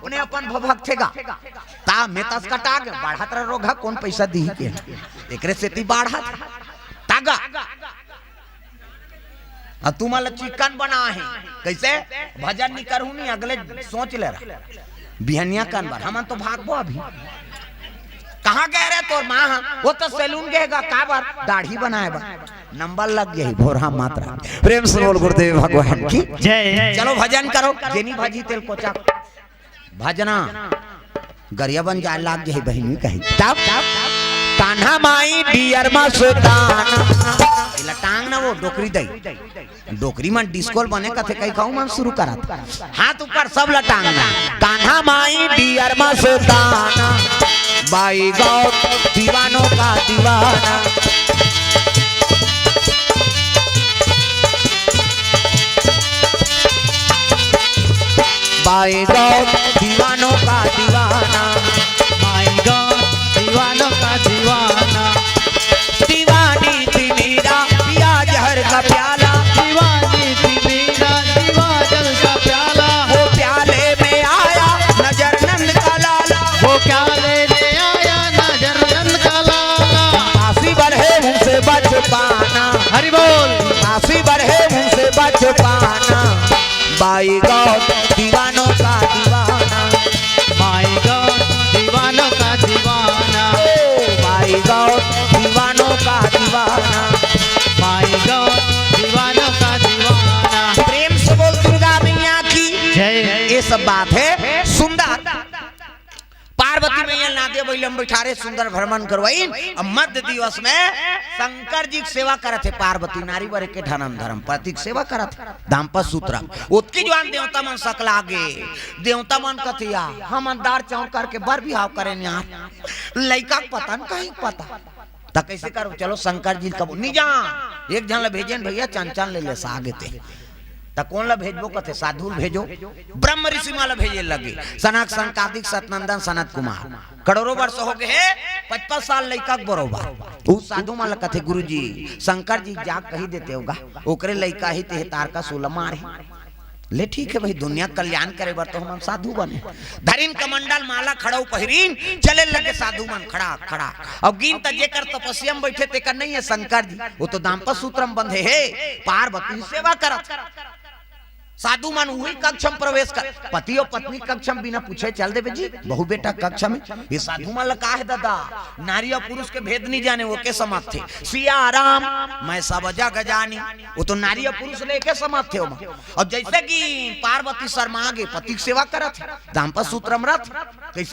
अपने अपन भभक्थेगा ता में तस कटा के बढ़त रोगा कौन पैसा दी के एकरे सेती बढ़त तागा अब तू माला चिकन बना है कैसे भजन नहीं करूँ नहीं अगले सोच ले रहा बिहनिया कान बार हम तो भागबो अभी कहाँ गए रे तोर माँ वो तो सैलून गएगा का बार दाढ़ी बनाए बा नंबर लग गई भोरा मात्रा प्रेम से बोल गुरुदेव भगवान की जय। चलो भजन करो जेनी भाजी तेल कोचा भजना गरिया बन जाए लाग गई बहनी कही तब कान्हा माई डियर मस्ताना इला टांग ना वो डोकरी दई डोकरी मन डिस्कोल बने कथे कई खाऊ मन शुरू करा हाथ ऊपर सब लटांगना कान्हा माई डियर मस्ताना बाई गौ दीवानों का दीवाना बाई गौ दीवानों का दीवाना बाई गौ दीवानों का दीवाना दीवानी थी मेरा पिया जहर का प्याला दीवानी थी मेरा दीवा जल का प्याला वो प्याले में आया नजर नंद का लाला वो प्याले ले आया नजर नंद का लाला काशी बढ़े मुझसे बच पाना हरि बोल काशी बढ़े मुझसे बच पाना बाई गौ दीवानों का दीवाना बाई गौ दीवानों का दीवाना बाई गौ दीवानों का दीवाना बाई गौ दीवानों का दीवाना प्रेम से बोल दुर्गा मैया की जय। ये सब बात है सुंदर पार्वती मैया नादे बैलम बैठारे सुंदर भ्रमण करवाई मध्य दिवस में शंकर जी की सेवा करत है पार्वती नारी वर के धर्म धर्म पति की सेवा करत है दाम्पत्य सूत्र उत्की जवान देवता मन सकला आगे देवता मन कथिया हम अंदार चाव करके बर बिहाव करें यार लड़का पता न कहीं पता त कैसे करो चलो शंकर जी कब नहीं जा एक जन ला भेजन भैया चांचान ले ले आगे थे त कौन ला भेजबो कथे साधु भेजो ब्रह्म ऋषि माला भेजे लगे सनक संकादिक सतनंदन सनत कुमार करोड़ों वर्ष हो गए 55 साल लड़का बरोबर उ साधु माला कथे गुरुजी शंकर जी जाग कही देते होगा ओकरे लड़का ही ते तार का सोला मार ले ठीक है भाई दुनिया कल्याण करे बर तो हम साधु बने धरिन कमंडल माला खड़ाऊ पहिरीन चले लगे साधु मन खड़ा खड़ा अब गिन त जेकर तपस्या में बैठे ते कर नहीं है शंकर जी वो तो दाम्पत्य सूत्रम बंधे है पार्वती सेवा करत साधु मन वही कक्ष में प्रवेश कर पति और पत्नी कक्ष में बिना पूछे चल दे जी बहु बेटा कक्ष में ये साधु मन का है दादा नारी और पुरुष के भेद नहीं जाने वो के समाप्त थे सिया राम मैं सब जग जानी वो तो नारी और पुरुष लेके समाप्त थे और जैसे कि पार्वती शर्मा आगे पति की सेवा करत दाम्पत्य सूत्र रथ कैसे